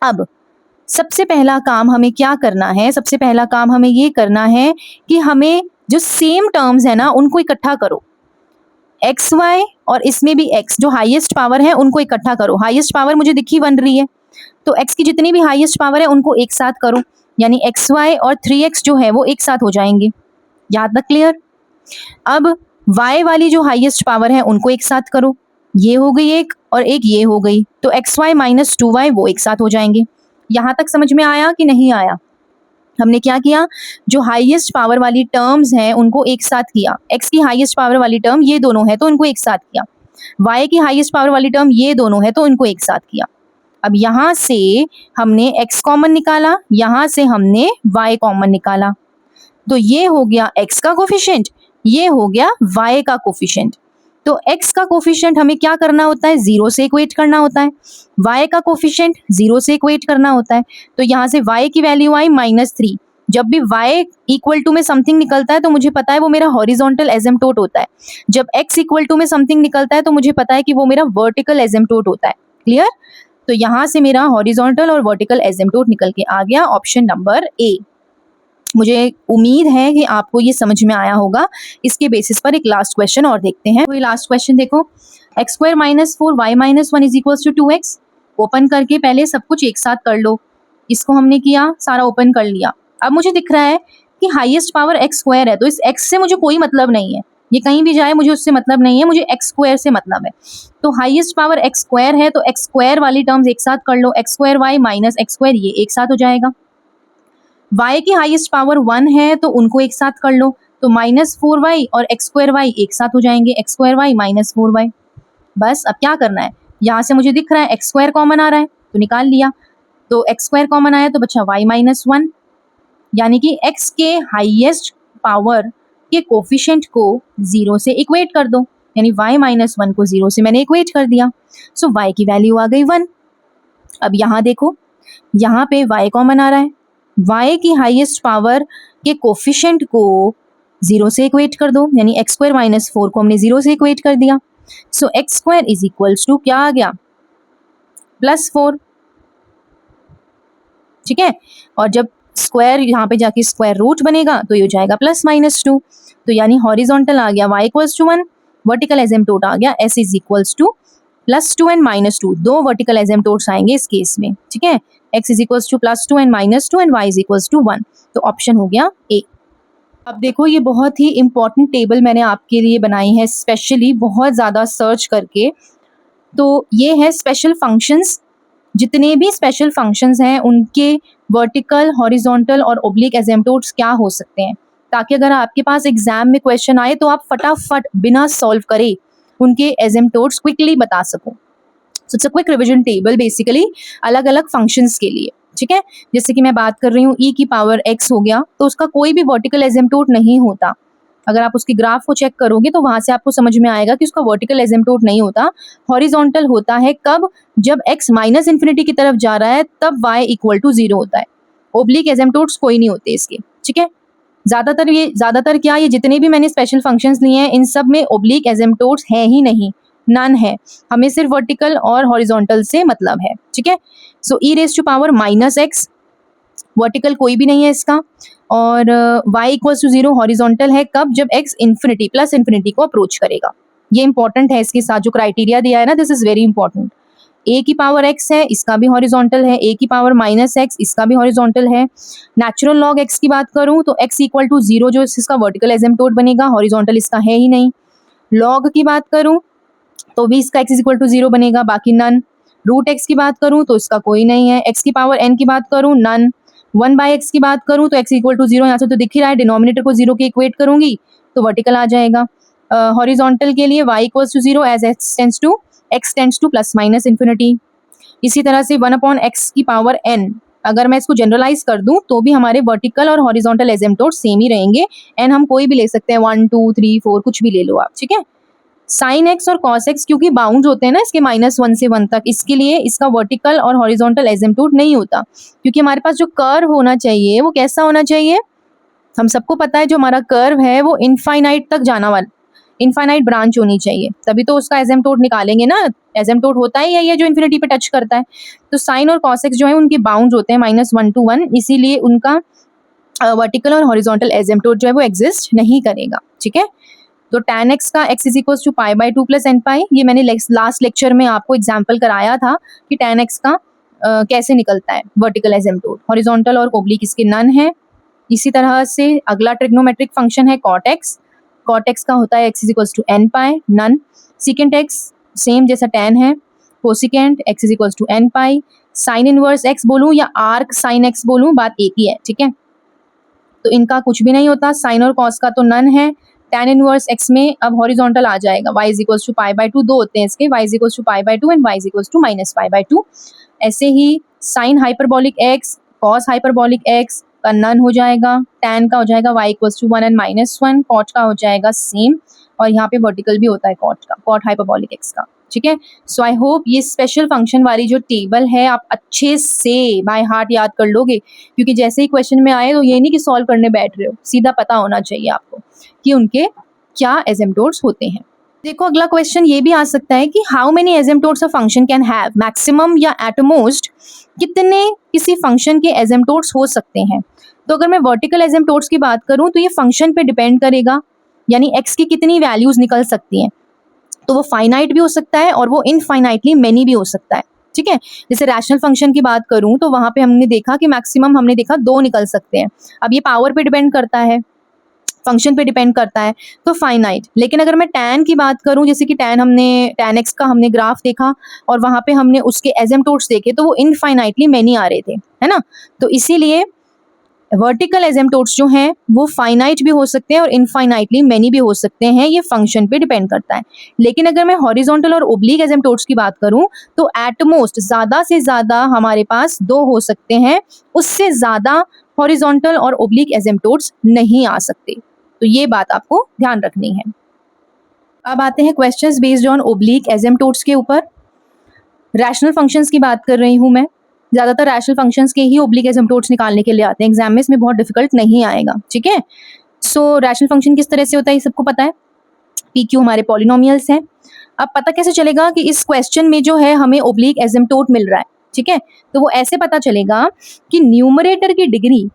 अब सबसे पहला काम हमें क्या करना है, सबसे पहला काम हमें ये करना है कि हमें जो सेम टर्म्स है ना उनको इकट्ठा करो, एक्स वाई और इसमें भी x जो हाईएस्ट पावर है उनको इकट्ठा करो। हाईएस्ट पावर मुझे दिखी बन रही है, तो x की जितनी भी हाईएस्ट पावर है उनको एक साथ करो, यानी एक्स वाई और 3x जो है वो एक साथ हो जाएंगे। यहाँ तक क्लियर? अब y वाली जो हाईएस्ट पावर है उनको एक साथ करो, ये हो गई एक और एक ये हो गई, तो एक्स वाई माइनस 2y वो एक साथ हो जाएंगे। यहाँ तक समझ में आया कि नहीं आया? हमने क्या किया, जो हाईएस्ट पावर वाली टर्म्स हैं उनको एक साथ किया, x की हाईएस्ट पावर वाली टर्म ये दोनों है तो उनको एक साथ किया, y की हाईएस्ट पावर वाली टर्म ये दोनों है तो उनको एक साथ किया। अब यहाँ से हमने x कॉमन निकाला, यहाँ से हमने y कॉमन निकाला, तो ये हो गया x का कोफिशिएंट, ये हो गया y का कोफिशिएंट। तो x का कोफिशिएंट हमें क्या करना होता है, 0 से इक्वेट करना होता है, y का कोफिशिएंट 0 से इक्वेट करना होता है। तो यहाँ से y की वैल्यू आई -3। जब भी y इक्वल टू में समथिंग निकलता है तो मुझे पता है वो मेरा हॉरिजॉन्टल एसिम्पटोट होता है। जब x इक्वल टू में समथिंग निकलता है तो मुझे पता है कि वो मेरा वर्टिकल एसिम्पटोट होता है। क्लियर? तो यहाँ से मेरा हॉरिजॉन्टल और वर्टिकल एसिम्पटोट निकल के आ गया ऑप्शन नंबर ए। मुझे उम्मीद है कि आपको ये समझ में आया होगा। इसके बेसिस पर एक लास्ट क्वेश्चन और देखते हैं। तो ये लास्ट क्वेश्चन देखो, x² - 4 y - 1 = 2x। ओपन करके पहले सब कुछ एक साथ कर लो। इसको हमने किया, सारा ओपन कर लिया। अब मुझे दिख रहा है कि हाईएस्ट पावर x² है, तो इस x से मुझे कोई मतलब नहीं है, ये कहीं भी जाए मुझे उससे मतलब नहीं है, मुझे x² से मतलब है। तो हाईएस्ट पावर x² है तो x² वाली टर्म्स एक साथ कर लो, x² y - x² ये एक साथ हो जाएगा। y की हाईएस्ट पावर 1 है तो उनको एक साथ कर लो, तो -4y और x² y एक साथ हो जाएंगे, x² y - 4y। बस अब क्या करना है, यहाँ से मुझे दिख रहा है x² कॉमन आ रहा है तो निकाल लिया, तो x² कॉमन आया तो बचा y - 1, यानी कि x के हाईएस्ट पावर के कोफिशिएंट को 0 से इक्वेट कर दो, यानी y - 1 को 0 से मैंने इक्वेट कर दिया। सो y की वैल्यू आ गई 1। अब यहाँ देखो, यहाँ पे y कॉमन आ रहा है, y की हाईएस्ट पावर के कोफिशिएंट को 0 से इक्वेट कर दो, यानी x² - 4 को हमने 0 से इक्वेट कर दिया। सो x² = क्या आ गया, +4। ठीक है, और जब स्क्वायर यहाँ पे जाके स्क्वायर रूट बनेगा तो ये हो जाएगा +-2। तो यानी हॉरिजॉन्टल आ गया y = 1, वर्टिकल एसिम्पटोट आ गया s = +2 एंड -2। दो वर्टिकल एसिम्पटोट्स आएंगे इस केस में। ठीक है, x = +2 एंड -2 एंड y = 1। तो ऑप्शन हो गया ए। अब देखो, ये बहुत ही इंपॉर्टेंट टेबल मैंने आपके लिए बनाई है स्पेशली, बहुत ज़्यादा सर्च करके। तो ये है स्पेशल फंक्शंस। जितने भी स्पेशल फंक्शंस हैं उनके वर्टिकल, हॉरिजॉन्टल और ओब्लिक एसिम्पटोट्स क्या हो सकते हैं, ताकि अगर आपके पास एग्जाम में क्वेश्चन आए तो आप फटाफट बिना सॉल्व करे उनके एसिम्पटोट्स क्विकली बता सको। So it's a quick revision table basically, अलग अलग फंक्शंस के लिए। ठीक है, जैसे कि मैं बात कर रही हूँ e की पावर x हो गया, तो उसका कोई भी वर्टिकल एसिम्पटोट नहीं होता। अगर आप उसके ग्राफ को चेक करोगे तो वहां से आपको समझ में आएगा कि उसका वर्टिकल एसिम्पटोट नहीं होता, हॉरिजॉन्टल होता है। कब? जब x -इन्फिनिटी की तरफ जा रहा है तब y = 0 होता है। ओब्लिक एसिम्पटोट्स कोई नहीं होते इसके। ठीक है, ज़्यादातर क्या, ये जितने भी मैंने स्पेशल फंक्शंस लिए हैं इन सब में ओब्लिक एसिम्पटोट्स है ही नहीं, नन है। हमें सिर्फ वर्टिकल और हॉरिजॉन्टल से मतलब है। ठीक है, सो e⁻⁻ x, वर्टिकल कोई भी नहीं है इसका, और y = 0 हॉरिजॉन्टल है। कब? जब x +इन्फिनिटी को अप्रोच करेगा। ये इंपॉर्टेंट है, इसके साथ जो क्राइटेरिया दिया है ना, this is very important. a की पावर x है, इसका भी हॉरिजॉन्टल है, a की पावर -x, इसका भी हॉरिजॉन्टल है। नेचुरल लॉग x की बात करूं तो x = 0 जो इसका वर्टिकल एसिम्पटोट बनेगा, हॉरिजॉन्टल इसका है ही नहीं। लॉग की बात करूं तो भी इसका x = 0 बनेगा, बाकी नन। रूट x की बात करूं तो इसका कोई नहीं है। x की पावर n की बात करूं, नन। 1/x की बात करूं तो x = 0, यहाँ से तो दिख ही रहा है, डिनोमिनेटर को 0 के इक्वेट करूंगी तो वर्टिकल आ जाएगा। हॉरिजॉन्टल के लिए y = 0 as x tends to ±इन्फिनिटी। इसी तरह से 1/x की पावर n, अगर मैं इसको जनरलाइज कर दूं तो भी हमारे वर्टिकल और हॉरिजॉन्टल एसिम्पटोट सेम ही रहेंगे। n हम कोई भी ले सकते हैं, 1 2 3 4 कुछ भी ले लो आप। ठीक है, साइन x और कॉस x क्योंकि बाउंड होते हैं ना इसके -1 से 1 तक, इसके लिए इसका वर्टिकल और हॉरिजॉन्टल एसिम्पटोट नहीं होता। क्योंकि हमारे पास जो कर्व होना चाहिए वो कैसा होना चाहिए, हम सबको पता है जो हमारा कर्व है वो इनफाइनाइट तक जाना वाला, इनफाइनाइट ब्रांच होनी चाहिए, तभी तो उसका एसिम्पटोट निकालेंगे ना। एसिम्पटोट होता ही है ये जो इन्फिनिटी पे टच करता है। तो साइन और कॉस x जो है उनके बाउंड होते हैं -1 to 1, इसीलिए उनका वर्टिकल और हॉरिजॉन्टल एसिम्पटोट जो है वो एग्जिस्ट नहीं करेगा। ठीक है, तो tan x का x = π/2 + nπ, ये मैंने लास्ट लेक्चर में आपको एग्जाम्पल कराया था कि tan x का कैसे निकलता है वर्टिकल एसिम्पटोट। हॉरिजॉन्टल और ओब्लिक इसके नन है। इसी तरह से अगला ट्रिग्नोमेट्रिक फंक्शन है cot x। cot x का होता है x = nπ, नन। secant x सेम जैसा tan है। Cosecant x = nπ। Sine inverse x बोलूँ या आर्क साइन x बोलूँ, बात एक ही है। ठीक है, तो इनका कुछ भी नहीं होता, साइन और कॉस का तो नन है, tan इनवर्स x में अब हॉरिजॉन्टल आ जाएगा, y is equals to pi by two, दो होते हैं इसके, y is equals to pi by two and y is equals to minus pi by two. ऐसे ही sine hyperbolic x cos hyperbolic x का नन हो जाएगा, tan का हो जाएगा y equals to 1 and minus 1, cot का हो जाएगा सेम, और यहाँ पे वर्टिकल भी होता है cot का, cot हाइपरबॉलिक x का। ठीक है, सो आई होप ये स्पेशल फंक्शन वाली जो टेबल है आप अच्छे से बाय हार्ट याद कर लोगे, क्योंकि जैसे ही क्वेश्चन में आए तो ये नहीं कि सॉल्व करने बैठ रहे हो, सीधा पता होना चाहिए आपको कि उनके क्या एसिम्पटोट्स होते हैं। देखो अगला क्वेश्चन ये भी आ सकता है कि how many asymptotes a function can have, maximum या एट मोस्ट कितने किसी फंक्शन के एसिम्पटोट्स हो सकते हैं। तो अगर मैं वर्टिकल एसिम्पटोट्स की बात करूं तो ये फंक्शन पे डिपेंड करेगा, यानी x की कितनी वैल्यूज निकल सकती हैं, तो वो फाइनाइट भी हो सकता है और वो इनफाइनाइटली मेनी भी हो सकता है। ठीक है, जैसे रैशनल फंक्शन की बात करूं तो वहां पे हमने देखा कि मैक्सिमम हमने देखा 2 निकल सकते हैं। अब ये पावर पे डिपेंड करता है, फंक्शन पे डिपेंड करता है, तो फाइनाइट। लेकिन अगर मैं tan की बात करूं, जैसे कि tan x का हमने ग्राफ देखा और वहां पे हमने उसके एसिम्पटोट्स देखे तो वो इनफाइनाइटली मेनी आ रहे थे, है ना। तो इसीलिए वर्टिकल एसिम्पटोट्स जो हैं वो फाइनाइट भी हो सकते हैं और इनफाइनाइटली मेनी भी हो सकते हैं, ये फंक्शन पे डिपेंड करता है। लेकिन अगर मैं हॉरिजॉन्टल और ओब्लिक एसिम्पटोट्स की बात करूं तो एट मोस्ट ज़्यादा से ज़्यादा हमारे पास 2 हो सकते हैं, उससे ज़्यादा हॉरिजॉन्टल और ओब्लिक एसिम्पटोट्स नहीं आ सकते। तो ये बात आपको ध्यान रखनी है। अब आते हैं क्वेश्चंस बेस्ड ऑन ओब्लिक एसिम्पटोट्स के ऊपर। रैशनल फंक्शंस की बात कर रही हूँ मैं, ज़्यादातर रैशनल फंक्शंस के ही ओब्लिक एसिम्पटोट्स निकालने के लिए आते हैं, एग्जाम में इसमें बहुत डिफिकल्ट नहीं आएगा। ठीक है, सो रैशनल फंक्शन किस तरह से होता है ये सबको पता है, पी क्यू हमारे पॉलिनोमियल्स हैं। अब पता कैसे चलेगा कि इस क्वेश्चन में जो है हमें ओब्लिक एसिम्पटोट मिल रहा है। ठीक है, तो वो ऐसे पता चलेगा कि न्यूमरेटर की डिग्री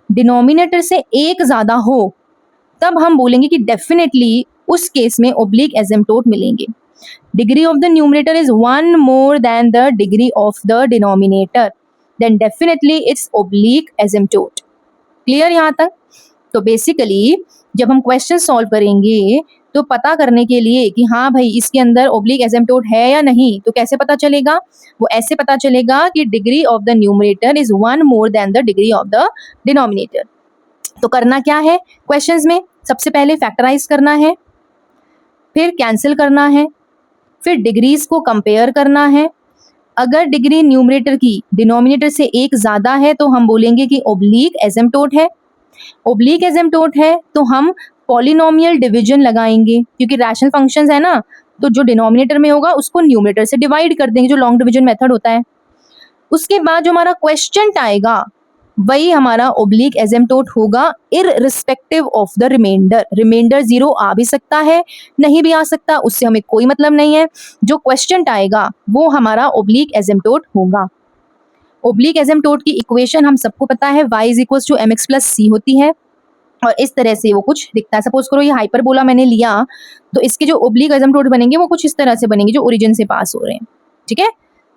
डिनोमिनेटर से एक ज़्यादा हो, तब हम बोलेंगे कि डेफिनेटली उस केस में ओब्लिक एसिम्पटोट मिलेंगे। Degree of the numerator is 1 more than the degree of the denominator, then definitely it's oblique asymptote. Clear यहाँ तक? तो बेसिकली जब हम क्वेश्चन सॉल्व करेंगे तो पता करने के लिए कि हाँ भाई इसके अंदर ओब्लिक एसिम्पटोट है या नहीं, तो कैसे पता चलेगा, वो ऐसे पता चलेगा कि degree of the numerator is 1 more than the degree of the denominator। तो करना क्या है क्वेश्चंस में, सबसे पहले फैक्टराइज करना है, फिर कैंसिल करना है, फिर डिग्रीज को कंपेयर करना है। अगर डिग्री न्यूमरेटर की डिनोमिनेटर से एक ज़्यादा है तो हम बोलेंगे कि ओब्लिक एसिम्पटोट है। ओब्लिक एसिम्पटोट है तो हम पॉलिनोमियल डिवीजन लगाएंगे, क्योंकि रैशनल फंक्शंस है ना, तो जो डिनोमिनेटर में होगा उसको न्यूमरेटर से डिवाइड कर देंगे, जो लॉन्ग डिवीजन मेथड होता है। उसके बाद जो हमारा क्वेश्चन आएगा वही हमारा ओब्लिक एसिम्पटोट होगा, irrespective of the remainder. Remainder 0 आ भी सकता है, नहीं भी आ सकता, उससे हमें कोई मतलब नहीं है। जो क्वेश्चन आएगा वो हमारा ओब्लिक एसिम्पटोट होगा। ओब्लिक एसिम्पटोट की इक्वेशन हम सबको पता है, y is equals to mx plus C होती है, और इस तरह से वो कुछ दिखता है। सपोज करो ये हाइपरबोला मैंने लिया, तो इसके जो ओब्लिक एसिम्पटोट बनेंगे वो कुछ इस तरह से बनेंगे, जो ओरिजिन से पास हो रहे हैं। ठीक है,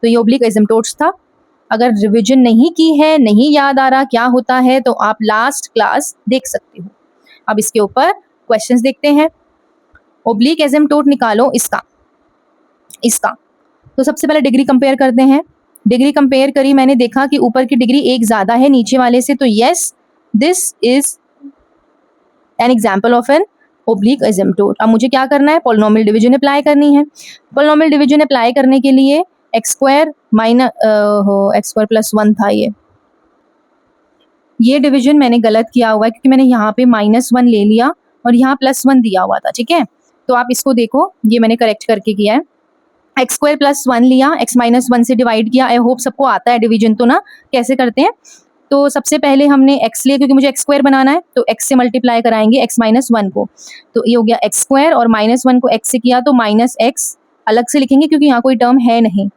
तो ये ओब्लिक एसिम्पटोट्स था। अगर रिवीजन नहीं की है, नहीं याद आ रहा क्या होता है, तो आप लास्ट क्लास देख सकते हो। अब इसके ऊपर क्वेश्चंस देखते हैं। ओब्लिक एसिम्पटोट निकालो इसका। तो सबसे पहले डिग्री कंपेयर करते हैं। डिग्री कंपेयर करी, मैंने देखा कि ऊपर की डिग्री एक ज़्यादा है नीचे वाले से, तो yes this is an example of an oblique asymptote. अब मुझे क्या करना है, पॉलिनोमियल डिवीजन अप्लाई करनी है। पॉलिनोमियल डिवीजन अप्लाई करने के लिए एक्स स्क्वायर प्लस 1 था, ये डिवीजन मैंने गलत किया हुआ है, क्योंकि मैंने यहाँ पे -1 ले लिया और यहाँ +1 दिया हुआ था। ठीक है, तो आप इसको देखो, ये मैंने करेक्ट करके किया है। एक्स स्क्वायर प्लस 1 लिया, x माइनस 1 से डिवाइड किया। आई होप सबको आता है डिवीजन, तो ना कैसे करते हैं। तो सबसे पहले हमने x लिया, क्योंकि मुझे x स्क्वायर बनाना है, तो x से मल्टीप्लाई कराएंगे x माइनस 1 को, तो ये हो गया x स्क्वायर, और -1 को x से किया तो -x अलग से लिखेंगे क्योंकि यहाँ कोई टर्म है नहीं।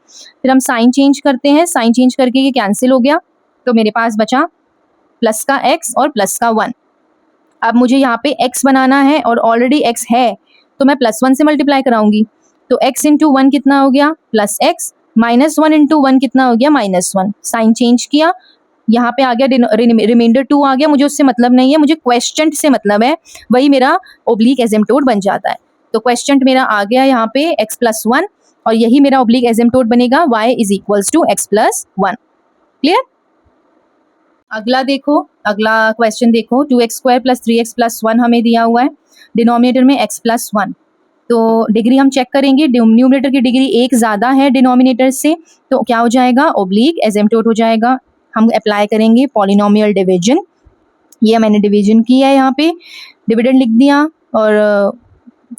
फिर हम साइन चेंज करते हैं, साइन चेंज करके ये कैंसिल हो गया, तो मेरे पास बचा प्लस का x और प्लस का 1। अब मुझे यहाँ पे x बनाना है और ऑलरेडी x है, तो मैं +1 से मल्टीप्लाई कराऊंगी, तो x इंटू 1 कितना हो गया, +x, -1 इंटू 1 कितना हो गया, -1। साइन चेंज किया, यहाँ पे आ गया रिमाइंडर 2 आ गया, मुझे उससे मतलब नहीं है, मुझे क्वेश्चन से मतलब है, वही मेरा ओब्लिक एसिम्पटोट बन जाता है। तो क्वेश्चन मेरा आ गया यहाँ पे x प्लस 1, और यही मेरा ओब्लिक एसिम्पटोट बनेगा y is equals to x plus 1। Clear. अगला देखो, अगला क्वेश्चन देखो, 2x square plus 3x plus 1 हमें दिया हुआ है। डिनोमिनेटर में x प्लस 1। तो डिग्री हम चेक करेंगे, न्यूमरेटर की डिग्री एक ज़्यादा है डिनोमिनेटर से, तो क्या हो जाएगा, ओब्लिक एसिम्प्टोट हो जाएगा। हम अप्लाई करेंगे पॉलिनोमियल डिवीजन, ये मैंने डिवीजन किया है, यहाँ पे डिविडेंड लिख दिया और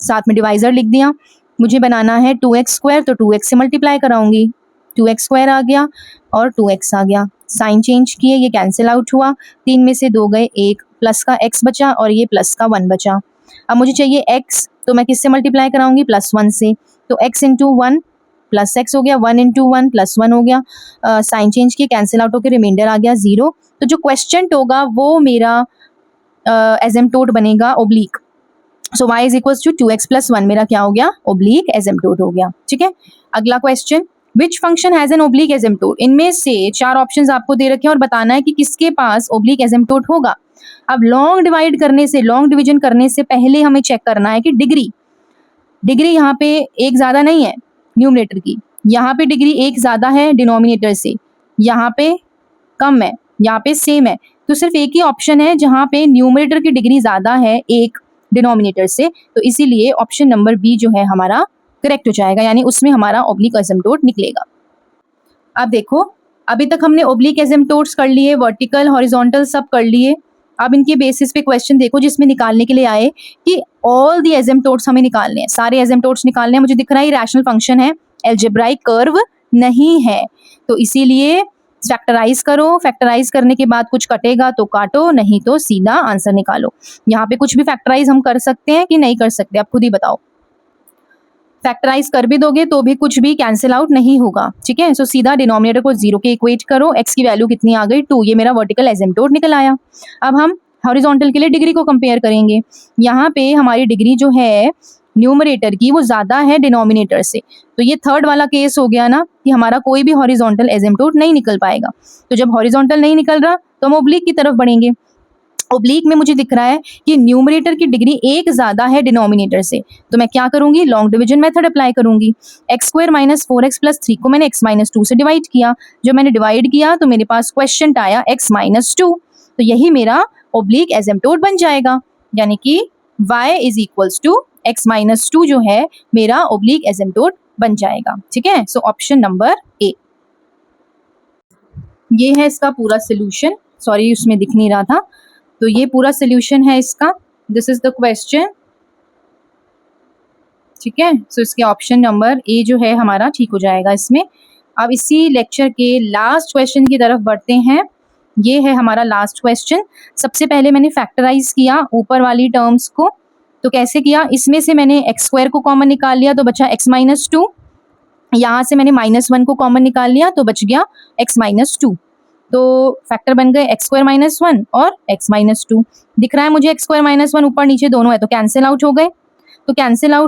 साथ में डिवाइज़र लिख दिया। मुझे बनाना है 2x², तो 2x से मल्टीप्लाई कराऊंगी, 2x² आ गया और 2x आ गया। साइन चेंज किए, ये कैंसिल आउट हुआ, 3 में से 2 गए, 1 प्लस का x बचा और ये प्लस का 1 बचा। अब मुझे चाहिए x, तो मैं किससे मल्टीप्लाई कराऊंगी, +1 से, तो x इंटू 1 प्लस x हो गया, 1 इंटू 1 प्लस 1 हो गया। साइन चेंज किए, कैंसिल आउट होकर रिमाइंडर आ गया 0। तो जो क्वेश्चन होगा वो मेरा एसिम्प्टोट बनेगा oblique. So y is equals to 2x plus 1 मेरा क्या हो गया, ओब्लिक एसिम्प्टोट हो गया। ठीक है, अगला question, which function has an oblique asymptote. इनमें से 4 ऑप्शंस आपको दे रखे हैं और बताना है कि किसके पास ओब्लिक एसिम्प्टोट होगा। अब लॉन्ग डिवीजन करने से पहले हमें चेक करना है कि डिग्री यहाँ पे एक ज़्यादा नहीं है न्यूमरेटर की, यहाँ पे डिग्री एक ज़्यादा है डिनोमिनेटर से, यहाँ पे कम है, यहाँ पे सेम है। तो सिर्फ एक ही ऑप्शन है जहाँ पे न्यूमरेटर की डिग्री ज़्यादा है एक डिनोमिनेटर से, तो इसीलिए ऑप्शन नंबर बी जो है हमारा करेक्ट हो जाएगा, यानी उसमें हमारा ओब्लिक एसिम्प्टोट निकलेगा। अब देखो, अभी तक हमने ओब्लिक एसिम्प्टोट्स कर लिए, वर्टिकल हॉरिजॉन्टल सब कर लिए। अब इनके बेसिस पे क्वेश्चन देखो जिसमें निकालने के लिए आए कि ऑल दी एसिम्प्टोट्स हमें निकालने हैं, सारे एसिम्प्टोट्स निकालने हैं। मुझे दिख रहा है रैशनल फंक्शन है, अलजेब्राइक कर्व नहीं है, तो इसीलिए फैक्टराइज करो, फैक्टराइज करने के बाद कुछ कटेगा तो काटो, नहीं तो सीधा आंसर निकालो। यहाँ पे कुछ भी फैक्टराइज हम कर सकते हैं कि नहीं कर सकते, आप खुद ही बताओ। फैक्टराइज कर भी दोगे तो भी कुछ भी कैंसिल आउट नहीं होगा। ठीक है, सो सीधा डिनोमिनेटर को 0 के इक्वेट करो, x की वैल्यू कितनी आ गई, 2, ये मेरा वर्टिकल एसिम्प्टोट निकल आया। अब हम हॉरिजॉन्टल के लिए डिग्री को कंपेयर करेंगे। यहाँ पे हमारी डिग्री जो है न्यूमरेटर की वो ज़्यादा है डिनोमिनेटर से, तो ये थर्ड वाला केस हो गया ना कि हमारा कोई भी हॉरिजॉन्टल एसिम्प्टोट नहीं निकल पाएगा। तो जब हॉरिजॉन्टल नहीं निकल रहा तो हम ओब्लिक की तरफ बढ़ेंगे। ओब्लिक में मुझे दिख रहा है कि न्यूमरेटर की डिग्री एक ज़्यादा है डिनोमिनेटर से, तो मैं क्या करूंगी, लॉन्ग डिवीजन मेथड अप्लाई करूंगी। x² माइनस 4x प्लस 3 को मैंने x माइनस 2 से डिवाइड किया, जब मैंने डिवाइड किया तो मेरे पास क्वेश्चन आया x माइनस 2, तो यही मेरा ओब्लिक एसिम्प्टोट बन जाएगा, यानी कि y is equals to x minus 2 जो है मेरा ओब्लिक एसिम्प्टोट बन जाएगा। ठीक है, सो ऑप्शन नंबर ए। ये है इसका पूरा सोल्यूशन, सॉरी उसमें दिख नहीं रहा था, तो ये पूरा सोल्यूशन है इसका, दिस इज द क्वेश्चन। ठीक है, सो इसके ऑप्शन नंबर ए जो है हमारा ठीक हो जाएगा इसमें। अब इसी लेक्चर के लास्ट क्वेश्चन की तरफ बढ़ते हैं। ये है हमारा लास्ट क्वेश्चन। सबसे पहले मैंने फैक्टराइज किया ऊपर वाली टर्म्स को, तो कैसे किया, इसमें से मैंने x² को कॉमन निकाल लिया तो बचा x माइनस 2, यहाँ से मैंने -1 को कॉमन निकाल लिया तो बच गया x माइनस 2, तो फैक्टर बन गए x² माइनस 1 और x माइनस 2। दिख रहा है मुझे x² माइनस 1 ऊपर नीचे दोनों है, तो कैंसिल आउट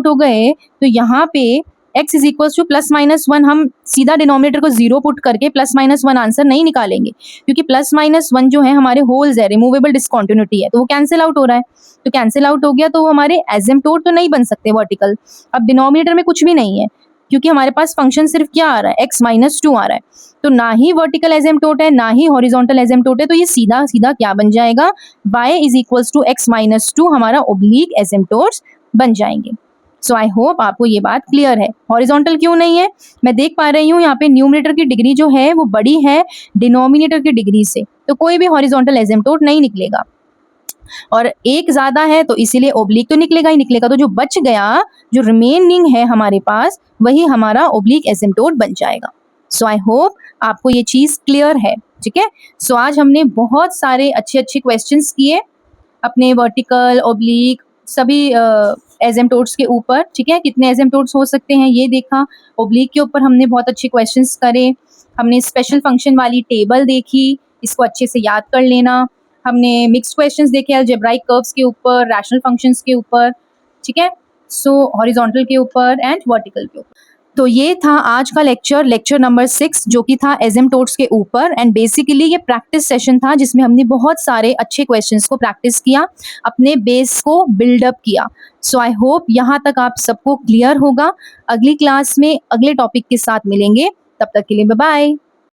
हो गए, तो यहाँ पे x is equal two plus minus 1, हम सीधा डिनोमिनेटर को 0 पुट करके प्लस माइनस 1 आंसर नहीं निकालेंगे, क्योंकि प्लस माइनस 1 जो है हमारे होल्स है, रिमूवेबल डिसकंटिन्यूटी है, तो वो कैंसिल आउट हो रहा है, तो कैंसिल आउट हो गया तो हमारे एसिम्प्टोट तो नहीं बन सकते वर्टिकल। अब डिनोमिनेटर में कुछ भी नहीं है, क्योंकि हमारे पास फंक्शन सिर्फ क्या आ रहा है, x माइनस 2 आ रहा है, तो ना ही वर्टिकल एसिम्प्टोट है ना ही हॉरिजॉन्टल एसिम्प्टोट है, तो ये सीधा सीधा क्या बन जाएगा, y is equals to x minus 2 हमारा ओब्लिक एसिम्प्टोट्स बन जाएंगे। सो आई होप आपको ये बात क्लियर है। हॉरिजॉन्टल क्यों नहीं है, मैं देख पा रही हूँ यहाँ पे न्यूमरेटर की डिग्री जो है वो बड़ी है डिनोमिनेटर की डिग्री से, तो कोई भी हॉरिजॉन्टल एसिम्प्टोट नहीं निकलेगा, और एक ज़्यादा है तो इसीलिए ओब्लिक तो निकलेगा ही निकलेगा, तो जो बच गया, जो रिमेनिंग है हमारे पास, वही हमारा ओब्लिक एसिम्प्टोट बन जाएगा। सो आई होप आपको ये चीज़ क्लियर है। ठीक है, सो आज हमने बहुत सारे अच्छे अच्छे क्वेश्चंस किए अपने वर्टिकल ओब्लिक सभी एसिम्प्टोट्स के ऊपर। ठीक है, कितने एसिम्प्टोट्स हो सकते हैं ये देखा, ओब्लिक के ऊपर हमने बहुत अच्छे क्वेश्चंस करे, हमने स्पेशल फंक्शन वाली टेबल देखी, इसको अच्छे से याद कर लेना, हमने मिक्स्ड क्वेश्चंस देखे अलजेब्राइक कर्व्स के ऊपर, रैशनल फंक्शंस के ऊपर, ठीक है, सो हॉरिजॉन्टल के ऊपर एंड वर्टिकल के ऊपर। तो ये था आज का लेक्चर नंबर 6, जो कि था एसिम्प्टोट्स के ऊपर, एंड बेसिकली ये प्रैक्टिस सेशन था जिसमें हमने बहुत सारे अच्छे क्वेश्चंस को प्रैक्टिस किया, अपने बेस को बिल्डअप किया। सो आई होप यहाँ तक आप सबको क्लियर होगा। अगली क्लास में अगले टॉपिक के साथ मिलेंगे, तब तक के लिए बाय बाय।